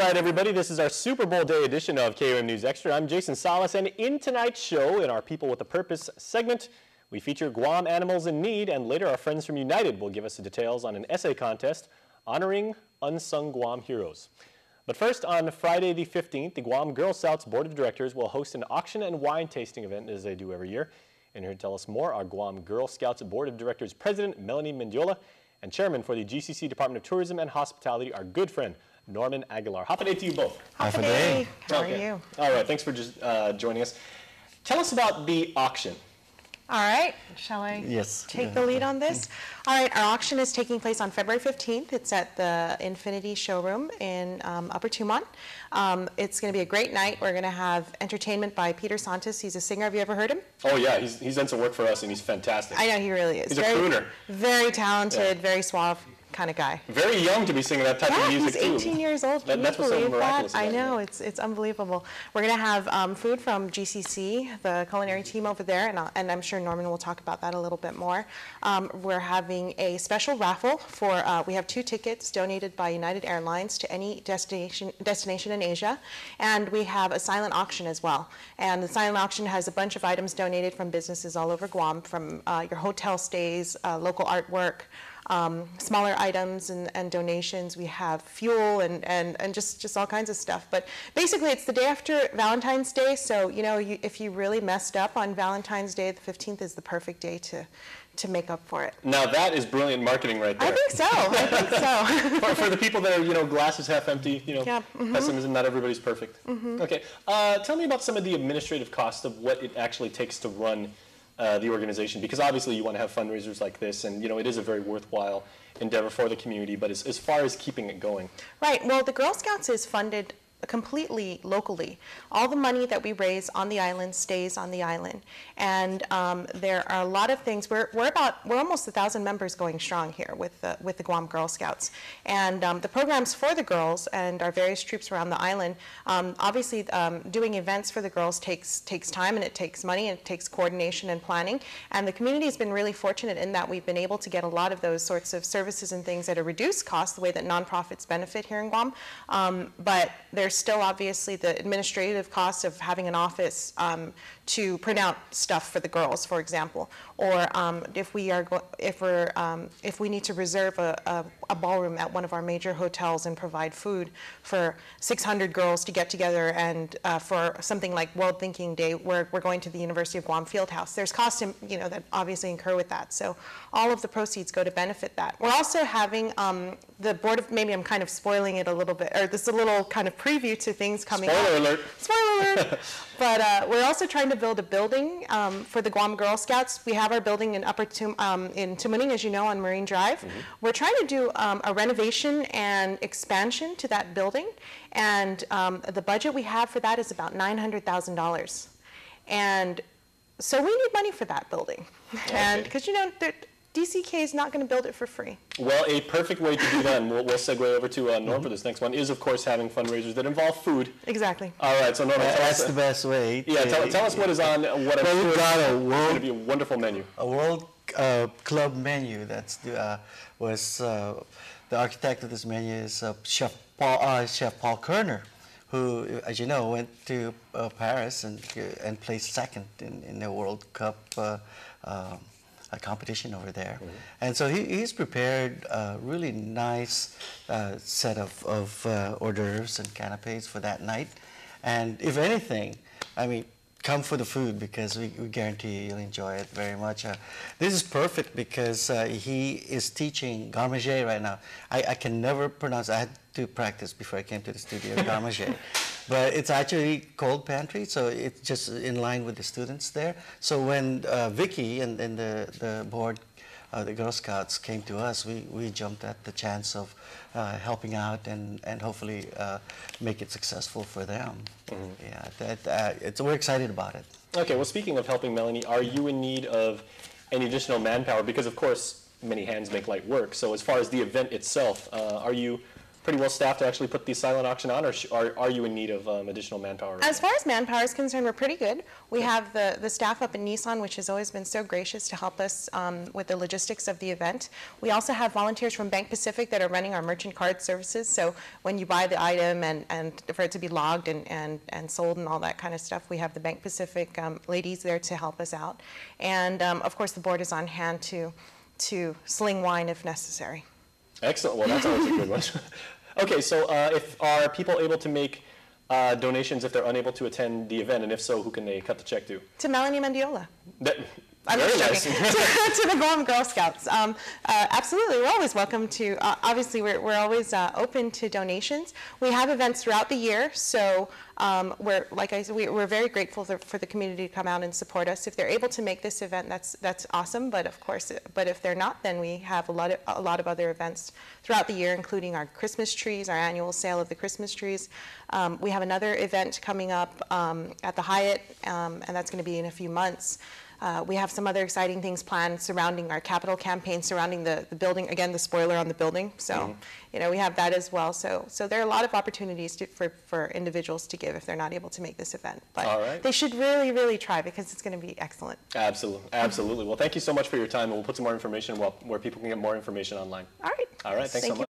right, everybody, this is our Super Bowl Day edition of KUAM News Extra. I'm Jason Salas, and in tonight's show, in our People with a Purpose segment, we feature Guam Animals in Need, and later our friends from United will give us the details on an essay contest honoring unsung Guam heroes. But first, on Friday the 15th, the Guam Girl Scouts Board of Directors will host an auction and wine tasting event, as they do every year. And here to tell us more are Guam Girl Scouts Board of Directors President Melanie Mendiola and Chairman for the GCC Department of Tourism and Hospitality, our good friend, Norman Aguilar. Happy day to you both. Happy day. How are you? All right, thanks for just joining us. Tell us about the auction. All right, shall I take the lead on this? All right, our auction is taking place on February 15th. It's at the Infinity Showroom in Upper Tumon. It's going to be a great night. We're going to have entertainment by Peter Santos. He's a singer. Have you ever heard him? Oh, yeah. He's done some work for us, and he's fantastic. I know, he really is. He's a crooner. Very talented, very suave kind of guy. Very young to be singing that type of music, he's 18 years old. Can you believe that? I know, it's unbelievable. We're going to have food from GCC, the culinary team over there, and I'm sure Norman will talk about that a little bit more. We're having a special raffle for, we have 2 tickets donated by United Airlines to any destination in Asia, and we have a silent auction as well. And the silent auction has a bunch of items donated from businesses all over Guam, from your hotel stays, local artwork, smaller items and donations. We have fuel and just all kinds of stuff. But basically, it's the day after Valentine's Day, so if you really messed up on Valentine's Day, the 15th is the perfect day to make up for it. Now that is brilliant marketing right there. I think so. for the people that are, glasses half empty, pessimism, not everybody's perfect. Okay, tell me about some of the administrative costs of what it actually takes to run the organization, because obviously you want to have fundraisers like this, and it is a very worthwhile endeavor for the community, but as far as keeping it going. Right, well, the Girl Scouts is funded completely locally. All the money that we raise on the island stays on the island, and there are a lot of things. We're almost 1,000 members going strong here with the Guam Girl Scouts, and the programs for the girls and our various troops around the island. Obviously, doing events for the girls takes time, and it takes money, and it takes coordination and planning. And the community has been really fortunate in that we've been able to get a lot of those sorts of services and things at a reduced cost, the way that nonprofits benefit here in Guam. But there's still obviously the administrative costs of having an office to print out stuff for the girls, for example, or if we need to reserve a ballroom at one of our major hotels and provide food for 600 girls to get together, and for something like World Thinking Day, where we're going to the University of Guam Fieldhouse. There's costs, that obviously incur with that. So all of the proceeds go to benefit that. We're also having the board of, maybe I'm kind of spoiling it a little bit, or this is a little kind of preview to things coming up. Spoiler alert. Spoiler alert. But we're also trying to build a building for the Guam Girl Scouts. We have our building in in Tumuning, as you know, on Marine Drive. We're trying to do a renovation and expansion to that building, and the budget we have for that is about $900,000. And so we need money for that building. Okay. And because DCK is not going to build it for free. Well, a perfect way to do that, and we'll segue over to Norm for this next one, is of course having fundraisers that involve food. Exactly. All right, so Norm, that's the best way. Yeah, tell us what is on what we've got going to be a wonderful menu. A World Club menu. That's was the architect of this menu is Chef Paul Kerner, who, as you know, went to Paris and placed second in the World Cup a competition over there. And so he's prepared a really nice set of hors d'oeuvres and canapes for that night. And if anything, come for the food, because we guarantee you'll enjoy it very much. This is perfect because he is teaching garmage right now. I can never pronounce, I had to practice before I came to the studio, garmage. But it's actually cold pantry, so it's just in line with the students there. So when Vicky and the board, the Girl Scouts came to us, we jumped at the chance of helping out and hopefully make it successful for them. Yeah, we're excited about it. Okay, well, speaking of helping, Melanie, are you in need of any additional manpower? Because of course, many hands make light work. So as far as the event itself, are you pretty well staffed to actually put the silent auction on, or are you in need of additional manpower? As far as manpower is concerned, we're pretty good. We have the staff up in Nissan, which has always been so gracious to help us with the logistics of the event. We also have volunteers from Bank Pacific that are running our merchant card services. So when you buy the item and for it to be logged and sold and all that kind of stuff, we have the Bank Pacific ladies there to help us out. And of course, the board is on hand to sling wine if necessary. Excellent. Well, that's always a good one. Okay, so if are people able to make donations if they're unable to attend the event, and if so, who can they cut the check to? To Melanie Mendiola. I'm Very just joking. nice. to the Guam Girl Scouts. Absolutely, we're always welcome to, obviously we're always open to donations. We have events throughout the year, so like I said, we're very grateful for the community to come out and support us. If they're able to make this event, that's awesome, but of course, if they're not, then we have a lot of other events throughout the year, including our Christmas trees, our annual sale of the Christmas trees. We have another event coming up at the Hyatt, and that's going to be in a few months. We have some other exciting things planned surrounding our capital campaign, surrounding the building, again, the spoiler on the building. So, you know, we have that as well. So there are a lot of opportunities for individuals to give if they're not able to make this event. But they should really, really try because it's going to be excellent. Absolutely. Absolutely. Well, thank you so much for your time, and we'll put some more information where people can get more information online. All right. All right. Thanks so much.